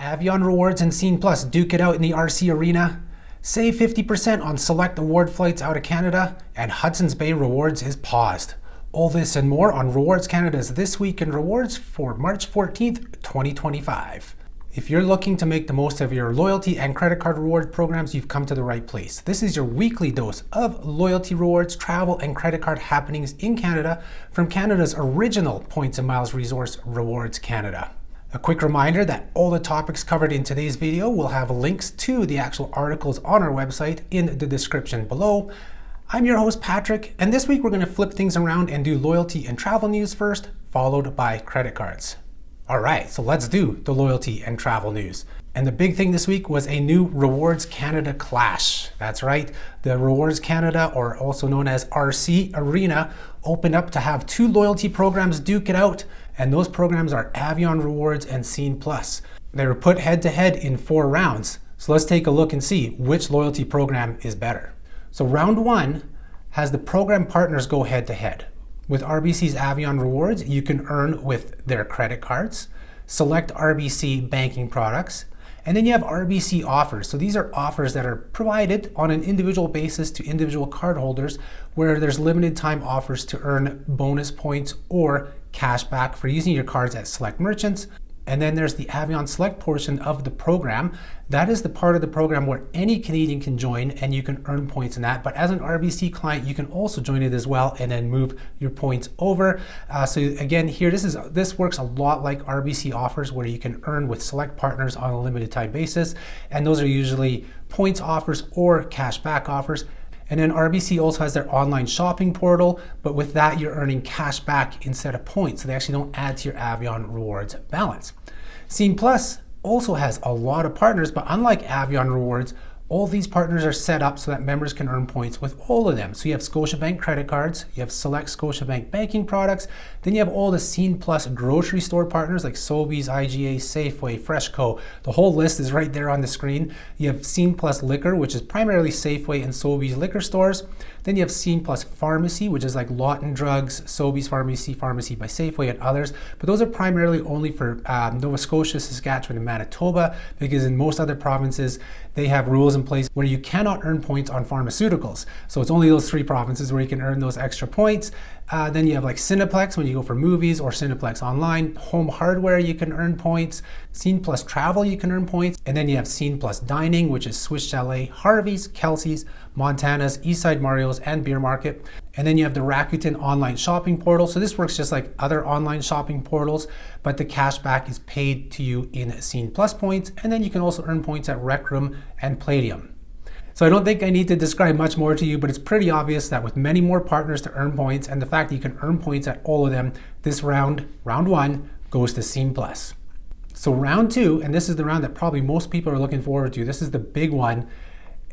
Avion Rewards and Scene Plus duke it out in the RC arena. Save 50% on select award flights out of Canada, and Hudson's Bay Rewards is paused. All this and more on Rewards Canada's This Week in Rewards for March 14th, 2025. If you're looking to make the most of your loyalty and credit card reward programs, you've come to the right place. This is your weekly dose of loyalty rewards, travel, and credit card happenings in Canada from Canada's original points and miles resource, Rewards Canada. A quick reminder that all the topics covered in today's video will have links to the actual articles on our website in the description below. I'm your host, Patrick, and this week we're going to flip things around and do loyalty and travel news first, followed by credit cards. All right, so let's do the loyalty and travel news. And the big thing this week was a new Rewards Canada clash. That's right, the Rewards Canada, or also known as RC Arena, opened up to have two loyalty programs duke it out, and those programs are Avion Rewards and Scene Plus. They were put head to head in 4 rounds, so let's take a look and see which loyalty program is better. So round 1 has the program partners go head to head. With RBC's Avion Rewards, you can earn with their credit cards, select RBC banking products, and then you have RBC offers. So these are offers that are provided on an individual basis to individual cardholders where there's limited time offers to earn bonus points or cash back for using your cards at select merchants. And then there's the Avion Select portion of the program. That is the part of the program where any Canadian can join and you can earn points in that. But as an RBC client, you can also join it as well and then move your points over. So again, here, this works a lot like RBC offers where you can earn with select partners on a limited time basis. And those are usually points offers or cash back offers. And then RBC also has their online shopping portal, but with that you're earning cash back instead of points, so they actually don't add to your Avion Rewards balance. Scene Plus also has a lot of partners, but unlike Avion Rewards, all these partners are set up so that members can earn points with all of them. So you have Scotiabank credit cards, you have select Scotiabank banking products, then you have all the Scene Plus grocery store partners like Sobeys, IGA, Safeway, Freshco. The whole list is right there on the screen. You have Scene Plus liquor, which is primarily Safeway and Sobeys liquor stores. Then you have Scene Plus pharmacy, which is like Lawton Drugs, Sobeys Pharmacy, Pharmacy by Safeway, and others. But those are primarily only for Nova Scotia, Saskatchewan, and Manitoba, because in most other provinces, they have rules in place where you cannot earn points on pharmaceuticals. So it's only those 3 provinces where you can earn those extra points. Then you have like Cineplex when you go for movies, or Cineplex Online. Home hardware, you can earn points. Scene Plus travel, you can earn points. And then you have Scene Plus dining, which is Swiss Chalet, Harvey's, Kelsey's, Montana's, Eastside Mario's, and Beer Market. And then you have the Rakuten online shopping portal. So this works just like other online shopping portals, but the cash back is paid to you in Scene Plus points. And then you can also earn points at Rec Room and Palladium. So I don't think I need to describe much more to you, but it's pretty obvious that with many more partners to earn points and the fact that you can earn points at all of them, this round 1, goes to Scene Plus. So round 2, and this is the round that probably most people are looking forward to, this is the big one,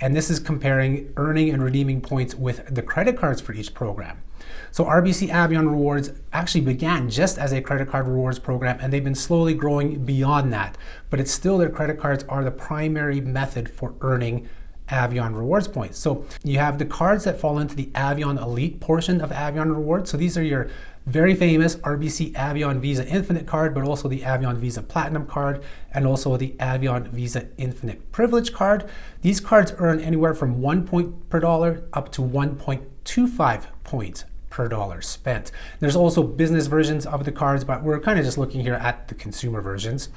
and this is comparing earning and redeeming points with the credit cards for each program. So RBC Avion Rewards actually began just as a credit card rewards program, and they've been slowly growing beyond that, but it's still their credit cards are the primary method for earning Avion Rewards points. So you have the cards that fall into the Avion Elite portion of Avion Rewards. So these are your very famous RBC Avion Visa Infinite card, but also the Avion Visa Platinum card, and also the Avion Visa Infinite Privilege card. These cards earn anywhere from 1 point per dollar up to 1.25 points per dollar spent. There's also business versions of the cards, but we're kind of just looking here at the consumer versions.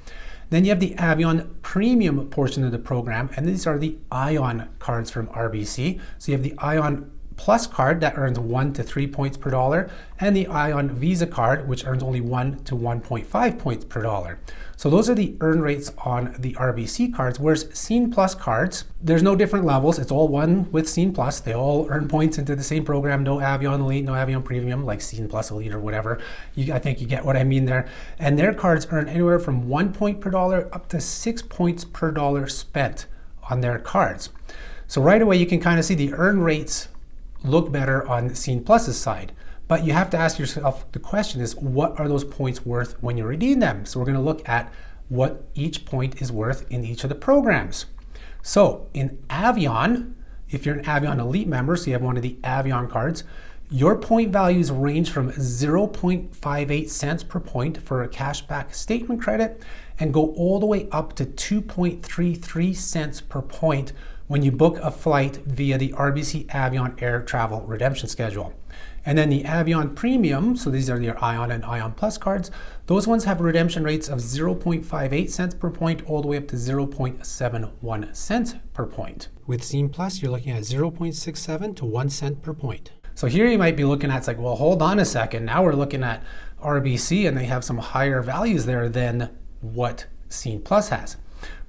Then you have the Avion Premium portion of the program, and these are the Ion cards from RBC. So you have the Ion Plus card that earns 1 to 3 points per dollar, and the Ion Visa card, which earns only 1 to 1.5 points per dollar. So those are the earn rates on the RBC cards, whereas Scene Plus cards, there's no different levels. It's all one with Scene Plus. They all earn points into the same program. No Avion Elite, no Avion Premium, like Scene Plus Elite or whatever. I think you get what I mean there. And their cards earn anywhere from 1 point per dollar up to 6 points per dollar spent on their cards. So right away, you can kind of see the earn rates look better on Scene Plus's side. But you have to ask yourself, the question is, what are those points worth when you redeem them? So we're going to look at what each point is worth in each of the programs. So in Avion, if you're an Avion Elite member, so you have one of the Avion cards, Your point values range from 0.58 cents per point for a cashback statement credit and go all the way up to 2.33 cents per point when you book a flight via the RBC Avion Air Travel Redemption Schedule. And then the Avion Premium, so these are your Ion and Ion Plus cards, those ones have redemption rates of 0.58 cents per point all the way up to 0.71 cents per point. With Scene Plus, you're looking at 0.67 to 1 cent per point. So here you might be looking at, it's like, well, hold on a second. Now we're looking at RBC and they have some higher values there than what Scene Plus has.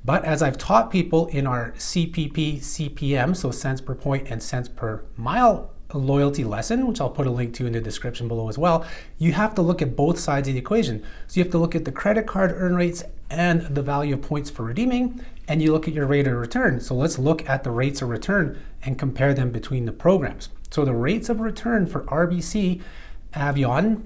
But as I've taught people in our CPP, CPM, so cents per point and cents per mile loyalty lesson, which I'll put a link to in the description below as well, you have to look at both sides of the equation. So you have to look at the credit card earn rates and the value of points for redeeming, and you look at your rate of return. So let's look at the rates of return and compare them between the programs. So the rates of return for RBC, Avion,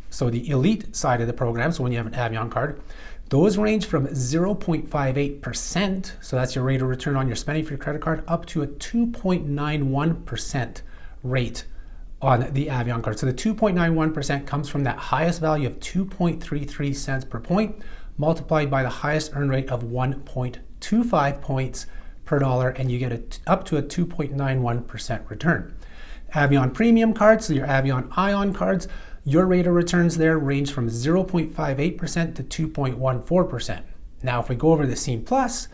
so the elite side of the program, so when you have an Avion card, those range from 0.58%, so that's your rate of return on your spending for your credit card, up to a 2.91% rate on the Avion card. So the 2.91% comes from that highest value of 2.33 cents per point, multiplied by the highest earn rate of 1.25 points per dollar, and you get up to a 2.91% return. Avion Premium cards, so your Avion Ion cards, your rate of returns there range from 0.58% to 2.14%. Now, if we go over the Scene Plus,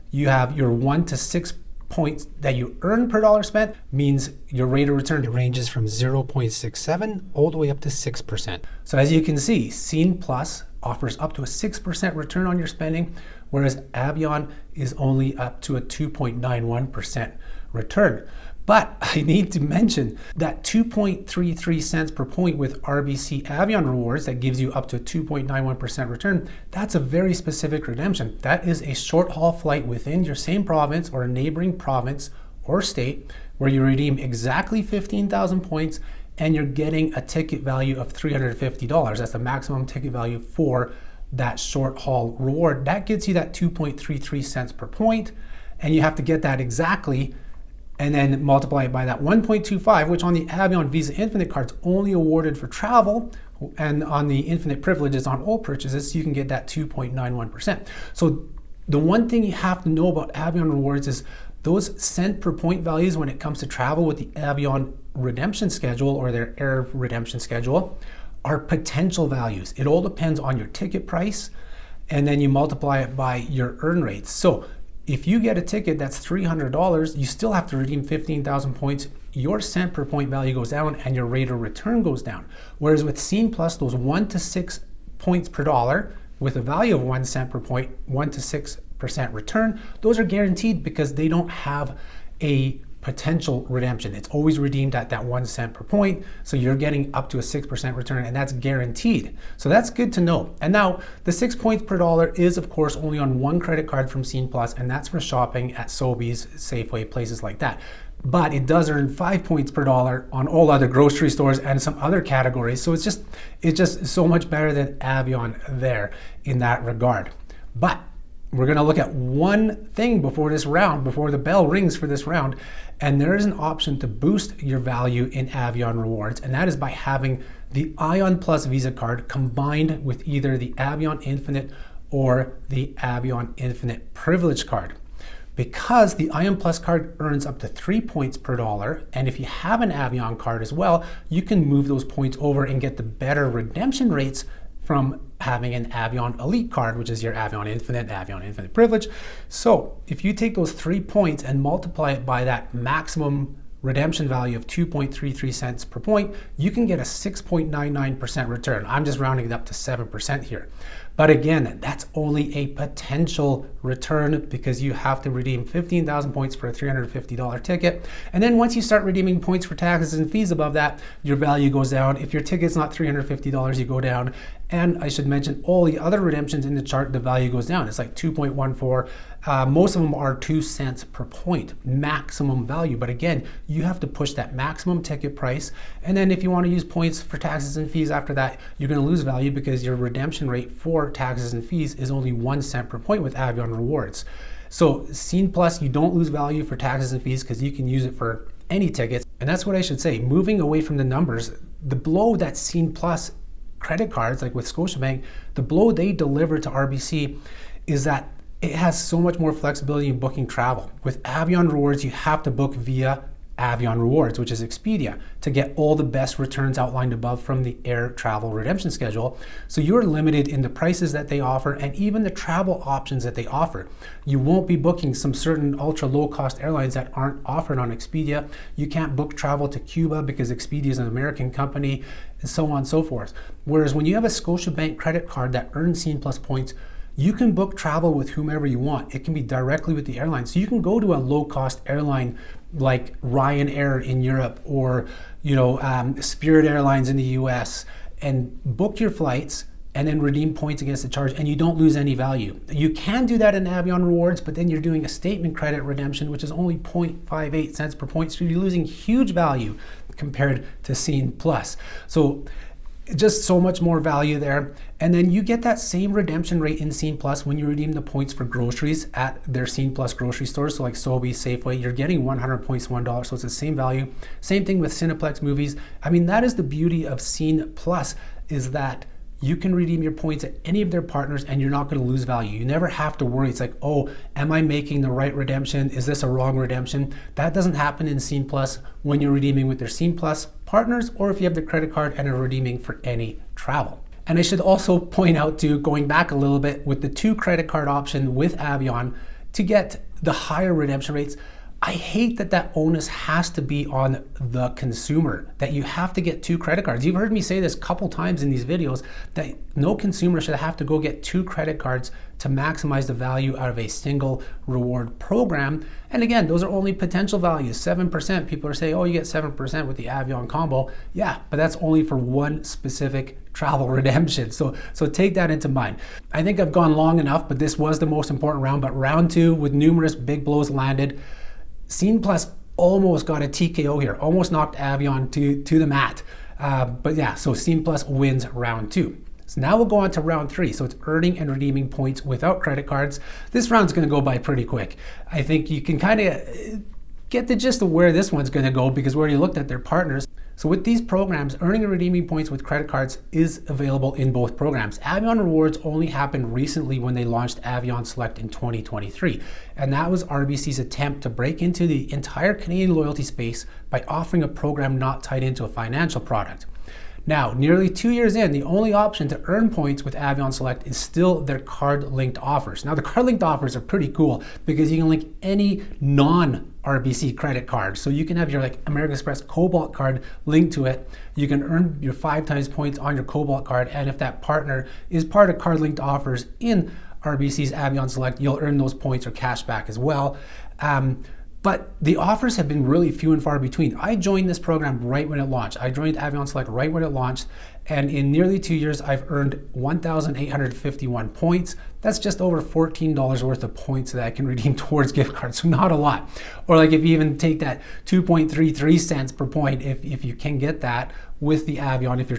you have your 1 to 6 points that you earn per dollar spent, means your rate of return ranges from 0.67 all the way up to 6%. So as you can see, Scene Plus offers up to a 6% return on your spending, whereas Avion is only up to a 2.91% return. But I need to mention that 2.33 cents per point with RBC Avion Rewards that gives you up to a 2.91% return, that's a very specific redemption. That is a short haul flight within your same province or a neighboring province or state where you redeem exactly 15,000 points and you're getting a ticket value of $350. That's the maximum ticket value for that short haul reward. That gets you that 2.33 cents per point, and you have to get that exactly and then multiply it by that 1.25, which on the Avion Visa Infinite cards only awarded for travel, and on the Infinite Privileges on all purchases, you can get that 2.91%. So the one thing you have to know about Avion Rewards is those cent per point values when it comes to travel with the Avion redemption schedule or their air redemption schedule are potential values. It all depends on your ticket price, and then you multiply it by your earn rates. So if you get a ticket that's $300, you still have to redeem 15,000 points. Your cent per point value goes down and your rate of return goes down. Whereas with Scene Plus, those 1 to 6 points per dollar with a value of 1 cent per point, 1 to 6% return, those are guaranteed because they don't have a potential redemption. It's always redeemed at that 1 cent per point. So you're getting up to a 6% return, and that's guaranteed. So that's good to know. And now the 6 points per dollar is of course only on one credit card from Scene Plus, and that's for shopping at Sobeys, Safeway, places like that. But it does earn 5 points per dollar on all other grocery stores and some other categories. So it's just so much better than Avion there in that regard. But we're going to look at one thing before this round, before the bell rings for this round, and there is an option to boost your value in Avion Rewards, and that is by having the Ion Plus Visa card combined with either the Avion Infinite or the Avion Infinite Privilege card. Because the Ion Plus card earns up to 3 points per dollar, and if you have an Avion card as well, you can move those points over and get the better redemption rates from having an Avion Elite card, which is your Avion Infinite Privilege. So if you take those 3 points and multiply it by that maximum redemption value of 2.33 cents per point, you can get a 6.99% return. I'm just rounding it up to 7% here. But again, that's only a potential return because you have to redeem 15,000 points for a $350 ticket. And then once you start redeeming points for taxes and fees above that, your value goes down. If your ticket's not $350, you go down. And I should mention all the other redemptions in the chart, the value goes down. It's like 2.14. Most of them are 2 cents per point, maximum value. But again, you have to push that maximum ticket price. And then if you want to use points for taxes and fees after that, you're going to lose value because your redemption rate for taxes and fees is only 1 cent per point with Avion Rewards. So Scene Plus, you don't lose value for taxes and fees because you can use it for any tickets. And that's what I should say, moving away from the numbers, the blow that Scene Plus credit cards, like with Scotiabank, the blow they deliver to RBC is that it has so much more flexibility in booking travel. With Avion Rewards, you have to book via Avion Rewards, which is Expedia, to get all the best returns outlined above from the air travel redemption schedule. So you're limited in the prices that they offer and even the travel options that they offer. You won't be booking some certain ultra low cost airlines that aren't offered on Expedia. You can't book travel to Cuba because Expedia is an American company, and so on and so forth. Whereas when you have a Scotiabank credit card that earns Scene Plus points, you can book travel with whomever you want. It can be directly with the airline. So you can go to a low-cost airline like Ryanair in Europe or Spirit Airlines in the US and book your flights and then redeem points against the charge, and you don't lose any value. You can do that in Avion Rewards, but then you're doing a statement credit redemption, which is only 0.58 cents per point. So you're losing huge value compared to Scene Plus. So just so much more value there. And then you get that same redemption rate in Scene Plus when you redeem the points for groceries at their Scene Plus grocery stores. So like Sobeys, Safeway, you're getting 100 points, $1. So it's the same value. Same thing with Cineplex movies. I mean, that is the beauty of Scene Plus, is that you can redeem your points at any of their partners and you're not going to lose value. You never have to worry. It's like, oh, am I making the right redemption? Is this a wrong redemption? That doesn't happen in Scene Plus when you're redeeming with their Scene Plus partners, or if you have the credit card and are redeeming for any travel. And I should also point out too, going back a little bit, with the 2 credit card option with Avion, to get the higher redemption rates, I hate that onus has to be on the consumer, that you have to get 2 credit cards. You've heard me say this a couple times in these videos, that no consumer should have to go get 2 credit cards to maximize the value out of a single reward program. And again, those are only potential values. 7%, people are saying, oh, you get 7% with the Avion combo. Yeah, but that's only for one specific travel redemption. So take that into mind. I think I've gone long enough, but this was the most important round. But round 2, with numerous big blows landed, Scene Plus almost got a TKO here, almost knocked Avion to the mat. But yeah, so Scene Plus wins round 2. So now we'll go on to round 3. So it's earning and redeeming points without credit cards. This round's going to go by pretty quick. I think you can kind of get the gist of where this one's going to go, because we already looked at their partners. So with these programs, earning and redeeming points with credit cards is available in both programs. Avion Rewards only happened recently when they launched Avion Select in 2023. And that was RBC's attempt to break into the entire Canadian loyalty space by offering a program not tied into a financial product. Now, nearly 2 years in, the only option to earn points with Avion Select is still their card-linked offers. Now, the card-linked offers are pretty cool because you can link any non-RBC credit card. So you can have your American Express Cobalt card linked to it. You can earn your 5 times points on your Cobalt card, and if that partner is part of card-linked offers in RBC's Avion Select, you'll earn those points or cash back as well. But the offers have been really few and far between. I joined this program right when it launched. I joined Avion Select right when it launched, and in nearly 2 years, I've earned 1,851 points. That's just over $14 worth of points that I can redeem towards gift cards, so not a lot. Or if you even take that 2.33 cents per point, if you can get that with the Avion, if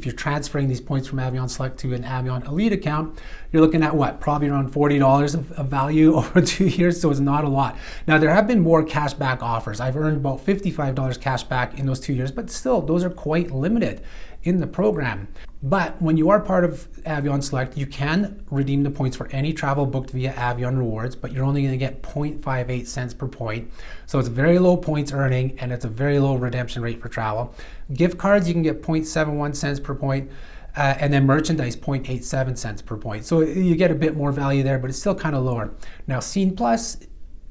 you're transferring these points from Avion Select to an Avion Elite account, you're looking at what? Probably around $40 of value over 2 years, so it's not a lot. Now, there have been more cash back offers. I've earned about $55 cash back in those 2 years, but still, those are quite limited in the program. But when you are part of Avion Select, you can redeem the points for any travel booked via Avion Rewards, but you're only going to get 0.58 cents per point. So it's very low points earning, and it's a very low redemption rate for travel. Gift cards, you can get 0.71 cents per point, and then merchandise 0.87 cents per point. So you get a bit more value there, but it's still kind of lower. Now, Scene Plus,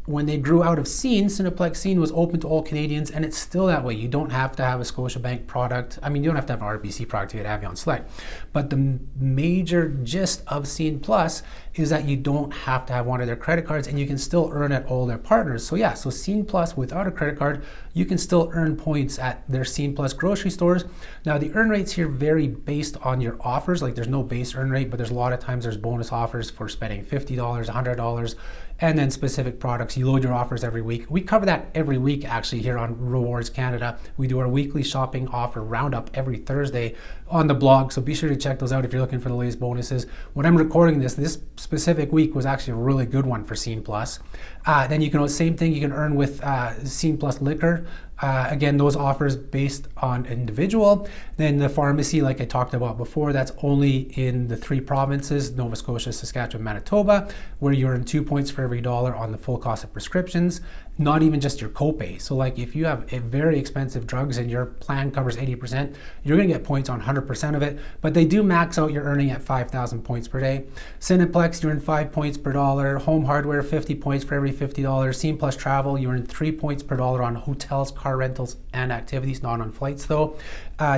when they grew out of Scene, Cineplex Scene was open to all Canadians, and it's still that way. You don't have to have a Scotiabank product. I mean, you don't have to have an RBC product to get Avion Select. But the major gist of Scene Plus is that you don't have to have one of their credit cards, and you can still earn at all their partners. So yeah, so Scene Plus without a credit card, you can still earn points at their Scene Plus grocery stores. Now, the earn rates here vary based on your offers. There's no base earn rate, but there's a lot of times there's bonus offers for spending $50, $100, and then specific products. You load your offers every week. We cover that every week actually here on Rewards Canada. We do our weekly shopping offer roundup every Thursday on the blog, so be sure to check those out if you're looking for the latest bonuses. When I'm recording this specific week was actually a really good one for Scene Plus. Then you can, same thing you can earn with Scene Plus Liquor. Again, those offers based on individual. Then the pharmacy, like I talked about before, that's only in the 3 provinces, Nova Scotia, Saskatchewan, Manitoba, where you earn 2 points for every dollar on the full cost of prescriptions, not even just your copay. So like if you have a very expensive drugs and your plan covers 80%, you're gonna get points on 100% of it, but they do max out your earning at 5,000 points per day. Cineplex, you earn 5 points per dollar. Home hardware, 50 points for every $50. Scene Plus Travel, you earn 3 points per dollar on hotels, car rentals, and activities, not on flights though.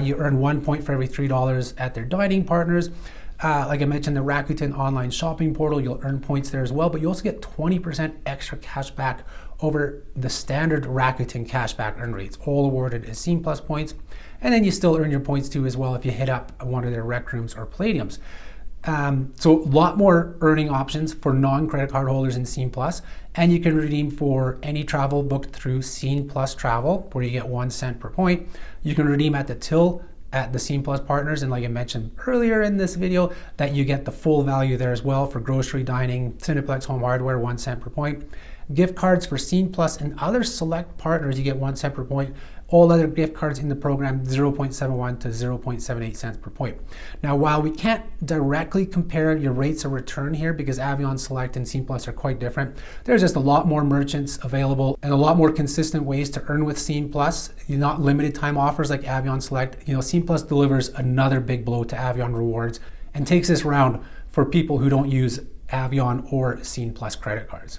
You earn 1 point for every $3 at their dining partners. Like I mentioned, the Rakuten online shopping portal, you'll earn points there as well, but you also get 20% extra cash back over the standard Rakuten cashback earn rates, all awarded as Scene Plus points. And then you still earn your points too as well if you hit up one of their rec rooms or palladiums. So a lot more earning options for non-credit card holders in Scene Plus, and you can redeem for any travel booked through Scene Plus Travel, where you get 1 cent per point. You can redeem at the till at the Scene Plus partners, and like I mentioned earlier in this video, that you get the full value there as well for grocery, dining, Cineplex, home hardware, 1 cent per point. Gift cards for Scene Plus and other select partners, you get 1 cent per point. All other gift cards in the program, 0.71 to 0.78 cents per point. Now, while we can't directly compare your rates of return here because Avion Select and Scene Plus are quite different, there's just a lot more merchants available and a lot more consistent ways to earn with Scene Plus. You're not limited time offers like Avion Select. Scene Plus delivers another big blow to Avion Rewards and takes this round for people who don't use Avion or Scene Plus credit cards.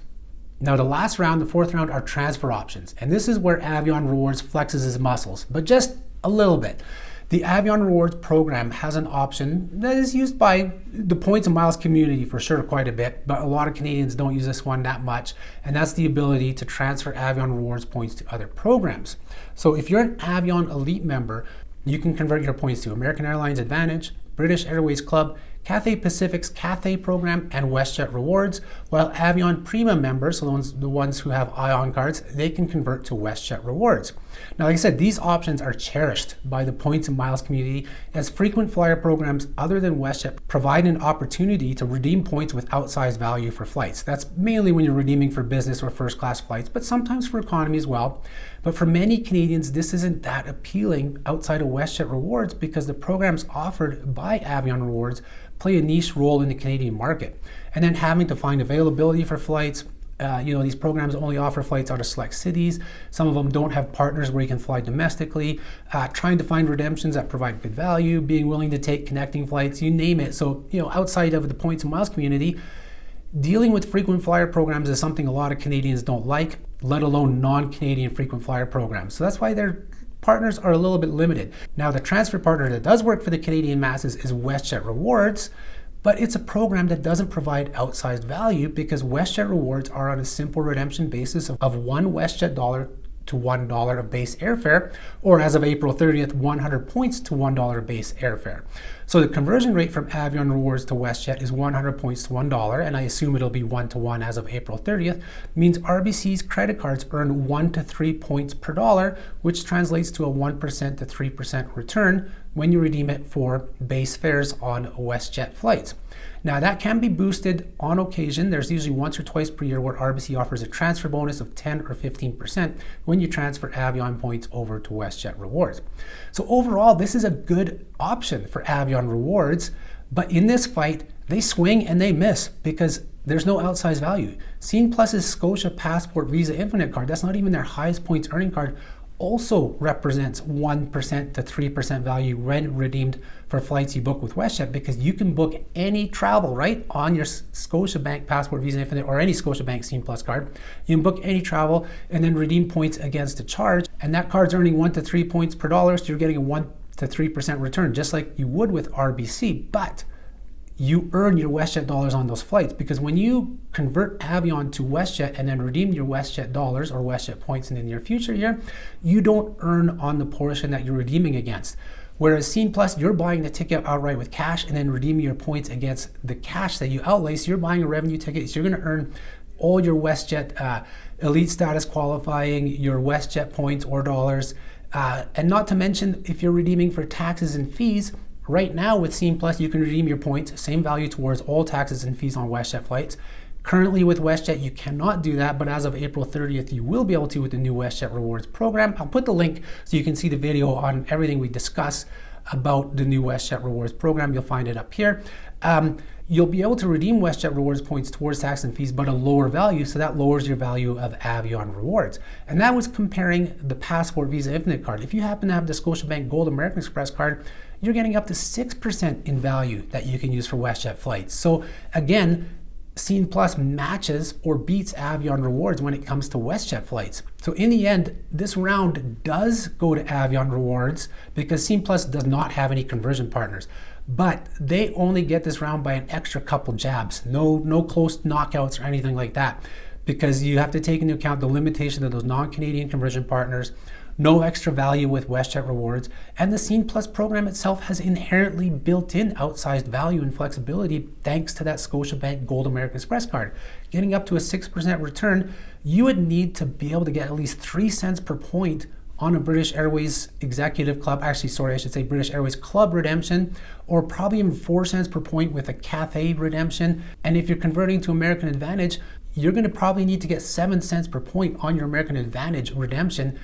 Now the last round, the 4th round, are transfer options. And this is where Avion Rewards flexes his muscles, but just a little bit. The Avion Rewards program has an option that is used by the points and miles community for sure quite a bit, but a lot of Canadians don't use this one that much. And that's the ability to transfer Avion Rewards points to other programs. So if you're an Avion Elite member, you can convert your points to American Airlines Advantage, British Airways Club, Cathay Pacific's Cathay program, and WestJet Rewards, while Avion Premium members, so the ones who have Ion cards, they can convert to WestJet Rewards. Now, like I said, these options are cherished by the points and miles community, as frequent flyer programs other than WestJet provide an opportunity to redeem points with outsized value for flights. That's mainly when you're redeeming for business or first class flights, but sometimes for economy as well. But for many Canadians, this isn't that appealing outside of WestJet Rewards because the programs offered by Avion Rewards play a niche role in the Canadian market. And then having to find availability for flights, these programs only offer flights out of select cities. Some of them don't have partners where you can fly domestically. Trying to find redemptions that provide good value, being willing to take connecting flights, you name it. So, outside of the points and miles community, dealing with frequent flyer programs is something a lot of Canadians don't like, let alone non-Canadian frequent flyer programs. So that's why their partners are a little bit limited. Now, the transfer partner that does work for the Canadian masses is WestJet Rewards, but it's a program that doesn't provide outsized value because WestJet Rewards are on a simple redemption basis of $1 WestJet dollar to $1 of base airfare, or as of April 30th, 100 points to $1 base airfare. So the conversion rate from Avion Rewards to WestJet is 100 points to $1, and I assume it'll be 1-to-1 as of April 30th, means RBC's credit cards earn 1 to 3 points per dollar, which translates to a 1% to 3% return when you redeem it for base fares on WestJet flights. Now that can be boosted on occasion. There's usually once or twice per year where RBC offers a transfer bonus of 10 or 15% when you transfer Avion points over to WestJet Rewards. So overall, this is a good option for Avion Rewards, but in this fight, they swing and they miss because there's no outsized value. Scene Plus's Scotia Passport Visa Infinite card, that's not even their highest points earning card, also represents 1% to 3% value when redeemed for flights you book with WestJet, because you can book any travel, right, on your Scotiabank Passport Visa Infinite or any Scotiabank Scene Plus card. You can book any travel and then redeem points against a charge, and that card's earning 1 to 3 points per dollar, so you're getting a 1 to 3% return, just like you would with RBC, but you earn your WestJet dollars on those flights, because when you convert Avion to WestJet and then redeem your WestJet dollars or WestJet points in the near future year, you don't earn on the portion that you're redeeming against. Whereas Scene Plus, you're buying the ticket outright with cash and then redeeming your points against the cash that you outlay. So you're buying a revenue ticket, so you're going to earn all your WestJet elite status qualifying, your WestJet points or dollars, and not to mention if you're redeeming for taxes and fees, right now with Scene Plus, you can redeem your points, same value towards all taxes and fees on WestJet flights. Currently with WestJet, you cannot do that, but as of April 30th, you will be able to with the new WestJet Rewards program. I'll put the link so you can see the video on everything we discuss about the new WestJet Rewards program. You'll find it up here. You'll be able to redeem WestJet Rewards points towards tax and fees, but a lower value, so that lowers your value of Avion Rewards. And that was comparing the Passport Visa Infinite card. If you happen to have the Scotiabank Gold American Express card, you're getting up to 6% in value that you can use for WestJet flights. So again, Scene Plus matches or beats Avion Rewards when it comes to WestJet flights. So in the end, this round does go to Avion Rewards because Scene Plus does not have any conversion partners. But they only get this round by an extra couple jabs. No close knockouts or anything like that, because you have to take into account the limitation of those non-Canadian conversion partners, no extra value with WestJet Rewards, and the Scene Plus program itself has inherently built-in outsized value and flexibility thanks to that Scotiabank Gold American Express card. Getting up to a 6% return, you would need to be able to get at least 3 cents per point on a British Airways Executive Club, British Airways Club redemption, or probably even 4 cents per point with a Cathay redemption. And if you're converting to American Advantage, you're gonna probably need to get 7 cents per point on your American Advantage redemption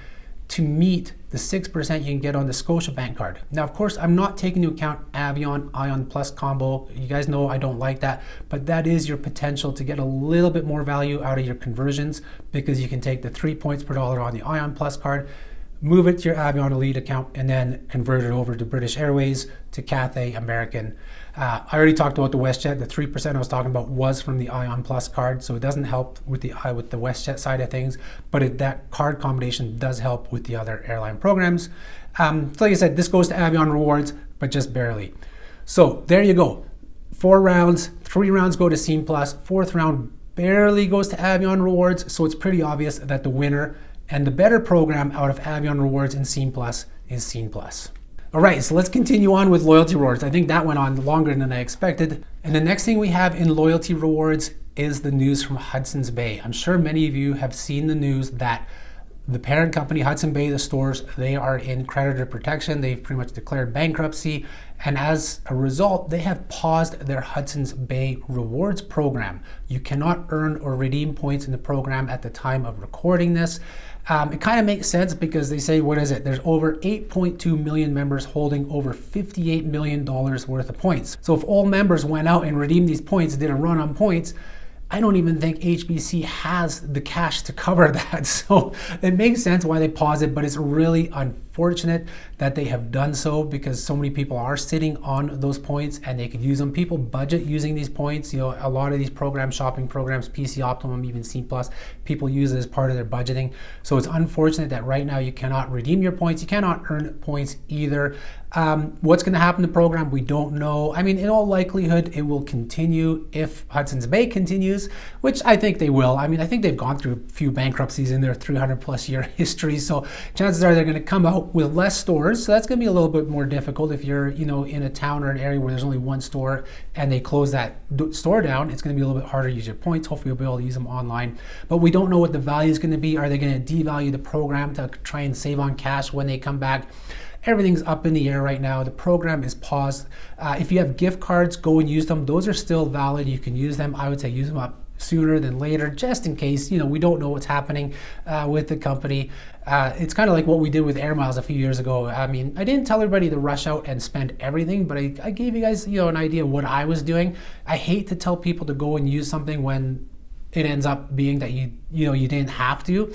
to meet the 6% you can get on the Scotiabank card. Now, of course, I'm not taking into account Avion Ion Plus combo. You guys know I don't like that, but that is your potential to get a little bit more value out of your conversions, because you can take the 3 points per dollar on the Ion Plus card, move it to your Avion Elite account, and then convert it over to British Airways, to Cathay, American. I already talked about the WestJet. The 3% I was talking about was from the Ion Plus card, so it doesn't help with the WestJet side of things, but that card combination does help with the other airline programs. So like I said, this goes to Avion Rewards, but just barely. So there you go. 4 rounds, 3 rounds go to Scene Plus, 4th round barely goes to Avion Rewards, so it's pretty obvious that the winner and the better program out of Avion Rewards and Scene Plus is Scene Plus. All right, so let's continue on with loyalty rewards. I think that went on longer than I expected. And the next thing we have in loyalty rewards is the news from Hudson's Bay. I'm sure many of you have seen the news that the parent company, Hudson Bay, the stores, they are in creditor protection. They've pretty much declared bankruptcy. And as a result, they have paused their Hudson's Bay Rewards program. You cannot earn or redeem points in the program at the time of recording this. It kind of makes sense because they say, what is it? There's over 8.2 million members holding over $58 million worth of points. So if all members went out and redeemed these points, did a run on points, I don't even think HBC has the cash to cover that. So it makes sense why they pause it, but it's really unfortunate that they have done so because so many people are sitting on those points and they could use them. People budget using these points. You know, a lot of these programs, shopping programs, PC Optimum, even Scene Plus, people use it as part of their budgeting. So it's unfortunate that right now you cannot redeem your points. You cannot earn points either. What's going to happen to the program? We don't know. I mean, in all likelihood, it will continue if Hudson's Bay continues, which I think they will. I mean, I think they've gone through a few bankruptcies in their 300+ year history. So chances are they're going to come out with less stores. So that's going to be a little bit more difficult if you're, you know, in a town or an area where there's only one store and they close that store down. It's going to be a little bit harder to use your points. Hopefully you'll be able to use them online. But we don't know what the value is going to be. Are they going to devalue the program to try and save on cash when they come back? Everything's up in the air right now. The program is paused. If you have gift cards, go and use them. Those are still valid. You can use them. I would say use them up sooner than later, just in case, you know, we don't know what's happening with the company. It's kind of like what we did with Air Miles a few years ago. I mean, I didn't tell everybody to rush out and spend everything, but I gave you guys, you know, an idea of what I was doing. I hate to tell people to go and use something when it ends up being that you didn't have to.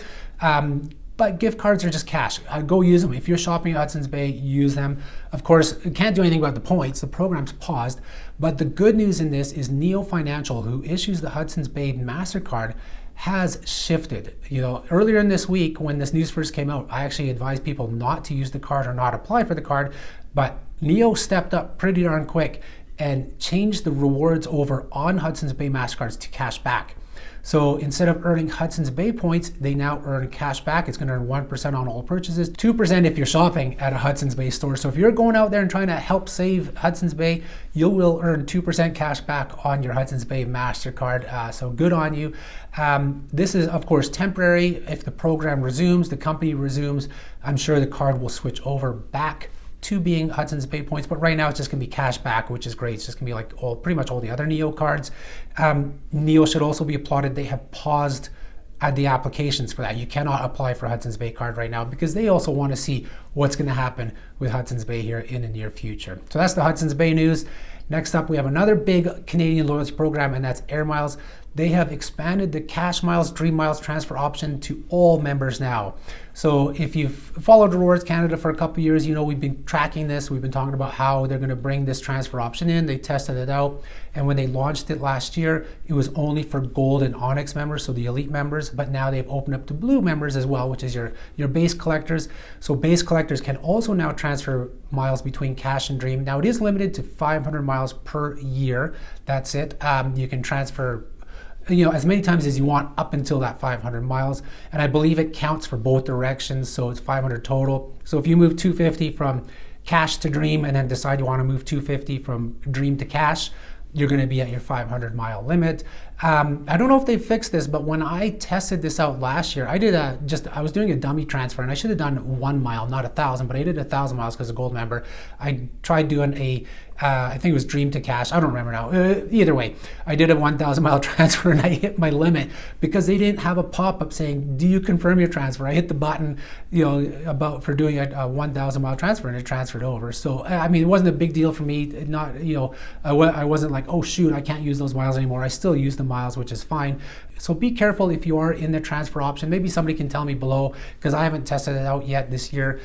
But gift cards are just cash. Go use them. If you're shopping at Hudson's Bay, use them. Of course, you can't do anything about the points. The program's paused. But the good news in this is Neo Financial, who issues the Hudson's Bay Mastercard, has shifted. You know, earlier in this week, when this news first came out, I actually advised people not to use the card or not apply for the card. But Neo stepped up pretty darn quick and changed the rewards over on Hudson's Bay Mastercards to cash back. So instead of earning Hudson's Bay points, they now earn cash back. It's going to earn 1% on all purchases, 2% if you're shopping at a Hudson's Bay store. So if you're going out there and trying to help save Hudson's Bay, you will earn 2% cash back on your Hudson's Bay MasterCard. So good on you. This is, of course, temporary. If the program resumes, the company resumes, I'm sure the card will switch over back two being Hudson's Bay points, but right now it's just going to be cash back, which is great. It's just going to be like pretty much all the other Neo cards. Neo should also be applauded. They have paused the applications for that. You cannot apply for Hudson's Bay card right now because they also want to see what's going to happen with Hudson's Bay here in the near future. So that's the Hudson's Bay news. Next up, we have another big Canadian loyalty program, and that's Air Miles. They have expanded the Cash Miles, Dream Miles transfer option to all members now. So if you've followed Rewards Canada for a couple of years, you know we've been tracking this. We've been talking about how they're going to bring this transfer option in. They tested it out, and when they launched it last year, it was only for Gold and Onyx members, so the elite members, but now they've opened up to Blue members as well, which is your base collectors. So base collectors can also now transfer miles between Cash and Dream. Now it is limited to 500 miles per year. That's it. You can transfer as many times as you want up until that 500 miles. And I believe it counts for both directions, so it's 500 total. So if you move 250 from Cash to Dream and then decide you want to move 250 from Dream to Cash, you're going to be at your 500 mile limit. I don't know if they fixed this, but when I tested this out last year, I was doing a dummy transfer, and I should have done 1 mile, not 1,000, but I did 1,000 miles because a Gold member. I tried doing I think it was Dream to Cash. I don't remember now. Either way, I did a 1,000 mile transfer and I hit my limit because they didn't have a pop-up saying, "Do you confirm your transfer?" I hit the button, for doing a 1,000 mile transfer, and it transferred over. So I mean, it wasn't a big deal for me. Not I wasn't like, "Oh shoot, I can't use those miles anymore." I still use the miles, which is fine. So be careful if you are in the transfer option. Maybe somebody can tell me below because I haven't tested it out yet this year.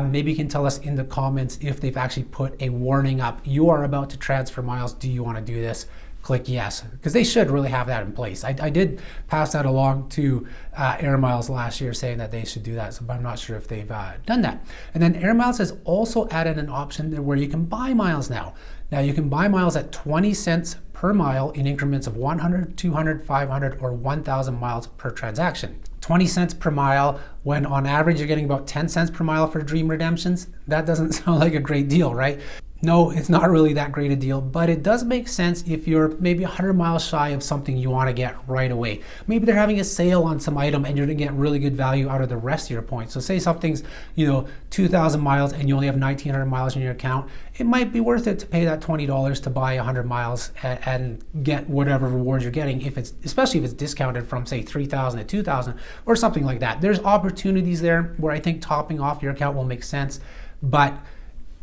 Maybe you can tell us in the comments if they've actually put a warning up. You are about to transfer miles. Do you want to do this? Click yes, because they should really have that in place. I did pass that along to Air Miles last year saying that they should do that, but I'm not sure if they've done that. And then Air Miles has also added an option where you can buy miles now. Now you can buy miles at 20 cents per mile in increments of 100, 200, 500, or 1,000 miles per transaction. 20 cents per mile when on average you're getting about 10 cents per mile for Dream redemptions. That doesn't sound like a great deal, right? No, it's not really that great a deal, but it does make sense if you're maybe 100 miles shy of something you want to get right away. Maybe they're having a sale on some item and you're going to get really good value out of the rest of your points. So say something's, 2,000 miles and you only have 1,900 miles in your account. It might be worth it to pay that $20 to buy 100 miles and get whatever rewards you're getting, especially if it's discounted from say 3,000 to 2,000 or something like that. There's opportunities there where I think topping off your account will make sense, but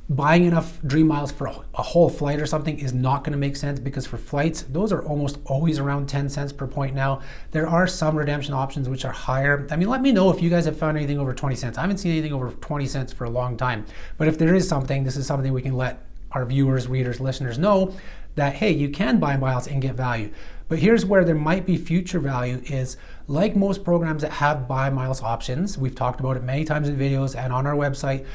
buying enough Dream Miles for a whole flight or something is not going to make sense because for flights, those are almost always around 10 cents per point now. There are some redemption options which are higher. I mean, let me know if you guys have found anything over 20 cents. I haven't seen anything over 20 cents for a long time. But if there is something, this is something we can let our viewers, readers, listeners know that, hey, you can buy miles and get value. But here's where there might be future value is, like most programs that have buy miles options, we've talked about it many times in videos and on our website,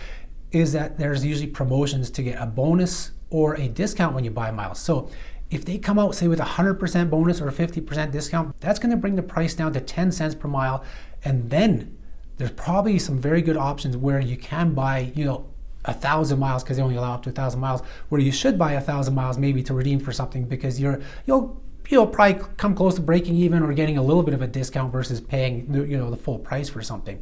is that there's usually promotions to get a bonus or a discount when you buy miles. So if they come out, say, with a 100% bonus or a 50% discount, that's going to bring the price down to 10 cents per mile. And then there's probably some very good options where you can buy, 1,000 miles because they only allow up to 1,000 miles, where you should buy 1,000 miles maybe to redeem for something because you'll probably come close to breaking even or getting a little bit of a discount versus paying, the full price for something.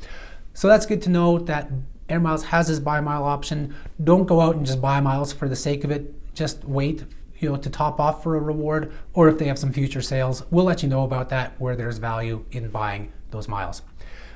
So that's good to know that Air Miles has this buy mile option. Don't go out and just buy miles for the sake of it. Just wait, to top off for a reward, or if they have some future sales, we'll let you know about that where there's value in buying those miles.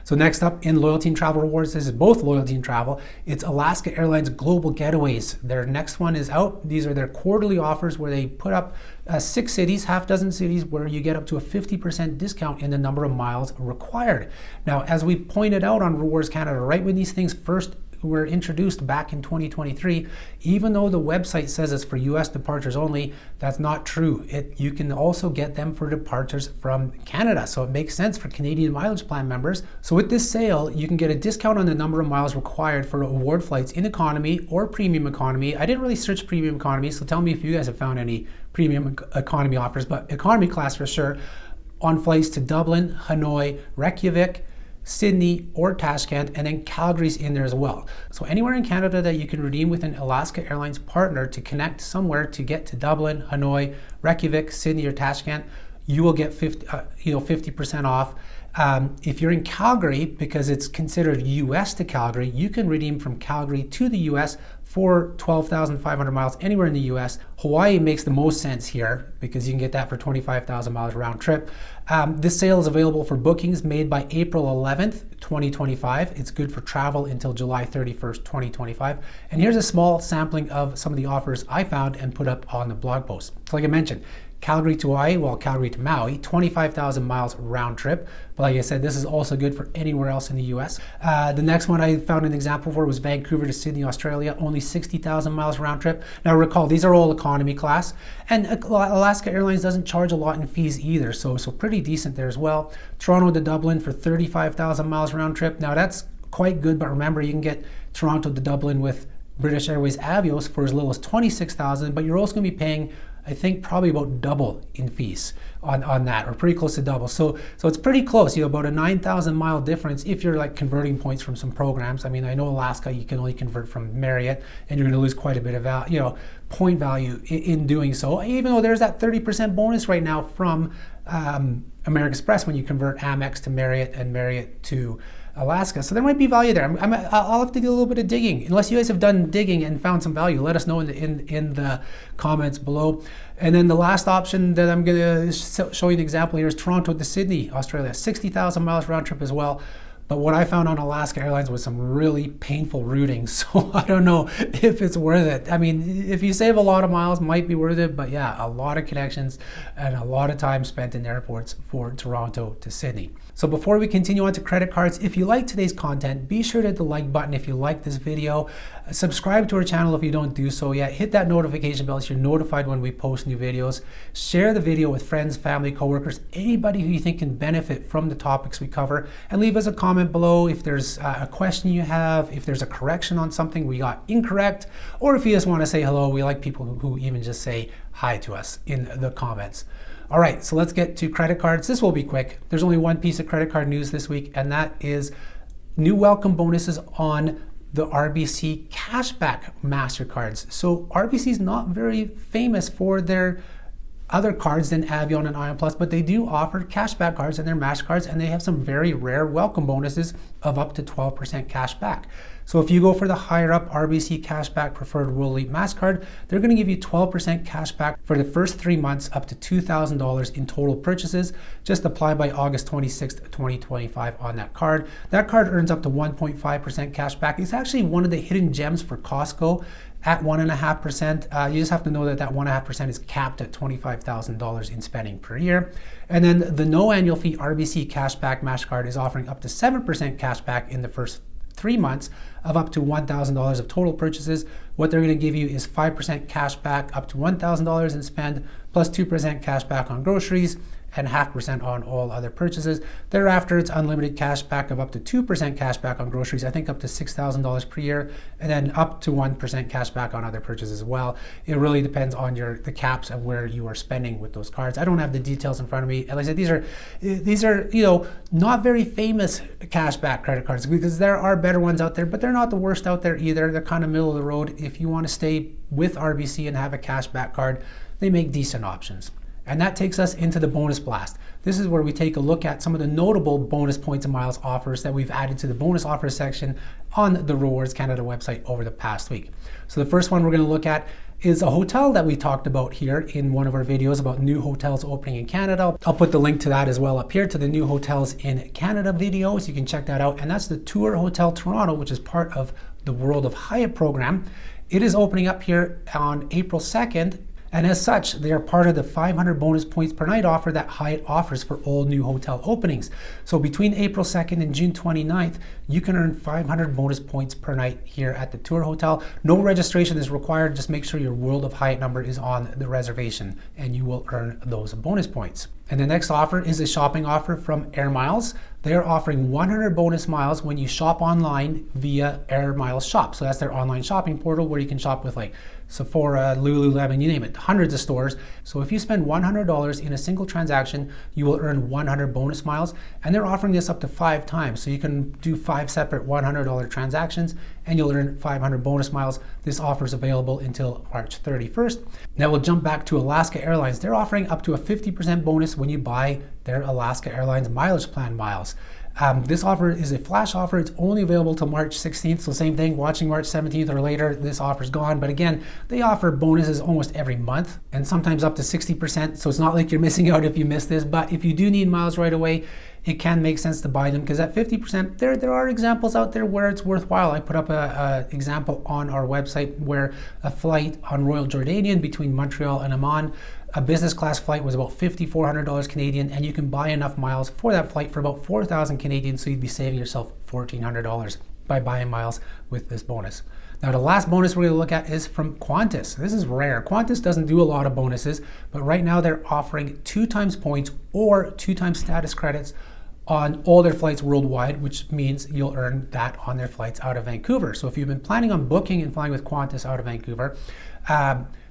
So next up in Loyalty and Travel Rewards, this is both Loyalty and Travel. It's Alaska Airlines Global Getaways. Their next one is out. These are their quarterly offers where they put up 6 cities, half dozen cities, where you get up to a 50% discount in the number of miles required. Now, as we pointed out on Rewards Canada, right when these things first were introduced back in 2023, even though the website says it's for US departures only, that's not true. You can also get them for departures from Canada. So it makes sense for Canadian mileage plan members. So with this sale, you can get a discount on the number of miles required for award flights in economy or premium economy. I didn't really search premium economy, so tell me if you guys have found any premium economy offers, but economy class for sure, on flights to Dublin, Hanoi, Reykjavik, Sydney, or Tashkent, and then Calgary's in there as well. So anywhere in Canada that you can redeem with an Alaska Airlines partner to connect somewhere to get to Dublin, Hanoi, Reykjavik, Sydney, or Tashkent, you will get 50% off. If you're in Calgary, because it's considered US to Calgary, you can redeem from Calgary to the US for 12,500 miles anywhere in the US. Hawaii makes the most sense here because you can get that for 25,000 miles round trip. This sale is available for bookings made by April 11th, 2025. It's good for travel until July 31st, 2025. And here's a small sampling of some of the offers I found and put up on the blog post. So like I mentioned, Calgary to Hawaii, well, Calgary to Maui, 25,000 miles round trip. But like I said, this is also good for anywhere else in the US. The next one I found an example for was Vancouver to Sydney, Australia, only 60,000 miles round trip. Now recall, these are all economy class, and Alaska Airlines doesn't charge a lot in fees either, so pretty decent there as well. Toronto to Dublin for 35,000 miles round trip. Now that's quite good, but remember, you can get Toronto to Dublin with British Airways Avios for as little as 26,000, but you're also going to be paying, I think, probably about double in fees on that, or pretty close to double. So it's pretty close, about a 9,000 mile difference if you're like converting points from some programs. I mean, I know Alaska, you can only convert from Marriott, and you're going to lose quite a bit of value, point value in doing so. Even though there's that 30% bonus right now from American Express when you convert Amex to Marriott and Marriott to Alaska. So there might be value there. I'll have to do a little bit of digging. Unless you guys have done digging and found some value, let us know in the comments below. And then the last option that I'm going to show you an example here is Toronto to Sydney, Australia, 60,000 miles round trip as well. But what I found on Alaska Airlines was some really painful routing, so I don't know if it's worth it. I mean, if you save a lot of miles, might be worth it, but yeah, a lot of connections and a lot of time spent in airports for Toronto to Sydney. So before we continue on to credit cards, if you like today's content, be sure to hit the like button if you like this video. Subscribe to our channel if you don't do so yet. Hit that notification bell so you're notified when we post new videos. Share the video with friends, family, coworkers, anybody who you think can benefit from the topics we cover, and leave us a comment below if there's a question you have, if there's a correction on something we got incorrect, or if you just want to say hello. We like people who even just say hi to us in the comments. All right, so let's get to credit cards. This will be quick. There's only one piece of credit card news this week, and that is new welcome bonuses on the RBC cashback Mastercards. So RBC is not very famous for their other cards than Avion and Ion Plus, but they do offer cashback cards in their Mastercards, and they have some very rare welcome bonuses of up to 12% cash back. So if you go for the higher up RBC Cashback Preferred World Elite Mastercard, they're going to give you 12% cash back for the first 3 months up to $2,000 in total purchases. Just apply by August 26th, 2025 on that card. That card earns up to 1.5% cash back. It's actually one of the hidden gems for Costco at 1.5%. You just have to know that 1.5% is capped at $25,000 in spending per year. And then the no annual fee RBC Cashback Mastercard is offering up to 7% cash back in the first 3 months of up to $1,000 of total purchases. What they're going to give you is 5% cash back up to $1,000 in spend, plus 2% cash back on groceries, and 0.5% on all other purchases. Thereafter, it's unlimited cash back of up to 2% cash back on groceries, I think up to $6,000 per year, and then up to 1% cash back on other purchases as well. It really depends on the caps and where you are spending with those cards. I don't have the details in front of me. Like I said, these are not very famous cash back credit cards, because there are better ones out there, but they're not the worst out there either. They're kind of middle of the road. If you want to stay with RBC and have a cash back card, they make decent options. And that takes us into the bonus blast. This is where we take a look at some of the notable bonus points and miles offers that we've added to the bonus offers section on the Rewards Canada website over the past week. So the first one we're going to look at is a hotel that we talked about here in one of our videos about new hotels opening in Canada. I'll put the link to that as well up here to the new hotels in Canada video, so you can check that out. And that's the TOOR Hotel Toronto, which is part of the World of Hyatt program. It is opening up here on April 2nd. And as such, they are part of the 500 bonus points per night offer that Hyatt offers for all new hotel openings. So between April 2nd and June 29th, you can earn 500 bonus points per night here at the TOOR Hotel. No registration is required. Just make sure your World of Hyatt number is on the reservation, and you will earn those bonus points. And the next offer is a shopping offer from Air Miles. They're offering 100 bonus miles when you shop online via Air Miles Shop. So that's their online shopping portal where you can shop with like Sephora, Lululemon, you name it, hundreds of stores. So if you spend $100 in a single transaction, you will earn 100 bonus miles. And they're offering this up to 5 times. So you can do 5 separate $100 transactions and you'll earn 500 bonus miles. This offer is available until March 31st. Now we'll jump back to Alaska Airlines. They're offering up to a 50% bonus when you buy their Alaska Airlines mileage plan miles. This offer is a flash offer. It's only available till March 16th. So same thing, watching March 17th or later, this offer's gone. But again, they offer bonuses almost every month and sometimes up to 60%. So it's not like you're missing out if you miss this. But if you do need miles right away, it can make sense to buy them, because at 50%, there are examples out there where it's worthwhile. I put up a example on our website where a flight on Royal Jordanian between Montreal and Amman, a business class flight was about $5,400 Canadian, and you can buy enough miles for that flight for about 4,000 Canadian, so you'd be saving yourself $1,400 by buying miles with this bonus. Now, the last bonus we're going to look at is from Qantas. This is rare. Qantas doesn't do a lot of bonuses, but right now they're offering 2 times points or 2 times status credits on all their flights worldwide, which means you'll earn that on their flights out of Vancouver. So if you've been planning on booking and flying with Qantas out of Vancouver,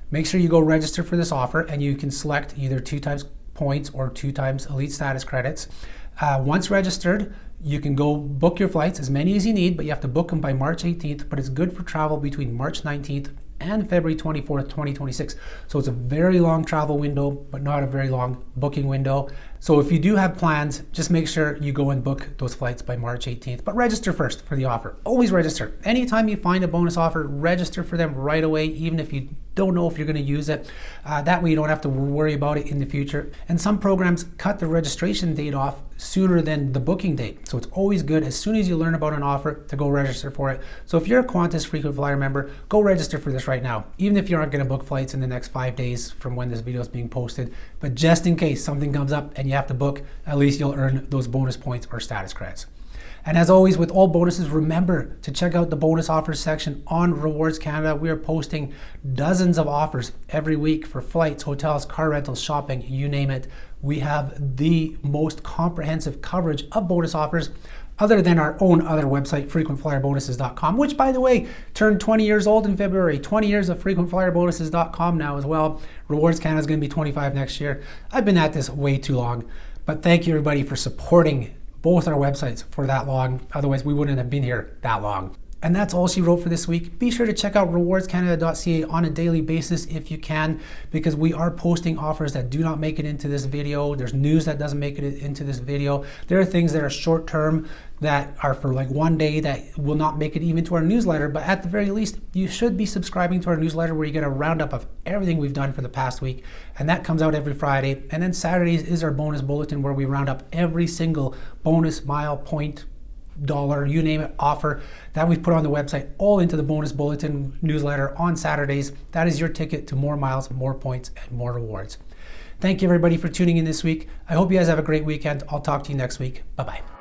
make sure you go register for this offer, and you can select either 2 times points or 2 times elite status credits. Once registered, you can go book your flights, as many as you need, but you have to book them by March 18th, but it's good for travel between March 19th and February 24th, 2026. So it's a very long travel window, but not a very long booking window. So if you do have plans, just make sure you go and book those flights by March 18th, but register first for the offer. Always register. Anytime you find a bonus offer, register for them right away, even if you don't know if you're going to use it. That way you don't have to worry about it in the future. And some programs cut the registration date off sooner than the booking date. So it's always good as soon as you learn about an offer to go register for it. So if you're a Qantas frequent flyer member, go register for this right now, even if you aren't going to book flights in the next 5 days from when this video is being posted. But just in case something comes up and you have to book, at least you'll earn those bonus points or status credits. And as always, with all bonuses, remember to check out the bonus offers section on Rewards Canada. We are posting dozens of offers every week for flights, hotels, car rentals, shopping, you name it. We have the most comprehensive coverage of bonus offers, other than our own other website, frequentflyerbonuses.com, which, by the way, turned 20 years old in February. 20 years of frequentflyerbonuses.com now as well. Rewards Canada is going to be 25 next year. I've been at this way too long, but thank you everybody for supporting both our websites for that long. Otherwise, we wouldn't have been here that long. And that's all she wrote for this week. Be sure to check out rewardscanada.ca on a daily basis if you can, because we are posting offers that do not make it into this video. There's news that doesn't make it into this video. There are things that are short term that are for like 1 day that will not make it even to our newsletter. But at the very least, you should be subscribing to our newsletter, where you get a roundup of everything we've done for the past week. And that comes out every Friday. And then Saturdays is our bonus bulletin, where we round up every single bonus, mile, point, dollar, you name it, offer that we've put on the website, all into the bonus bulletin newsletter on Saturdays. That is your ticket to more miles, more points, and more rewards. Thank you everybody for tuning in this week. I hope you guys have a great weekend. I'll talk to you next week. Bye-bye.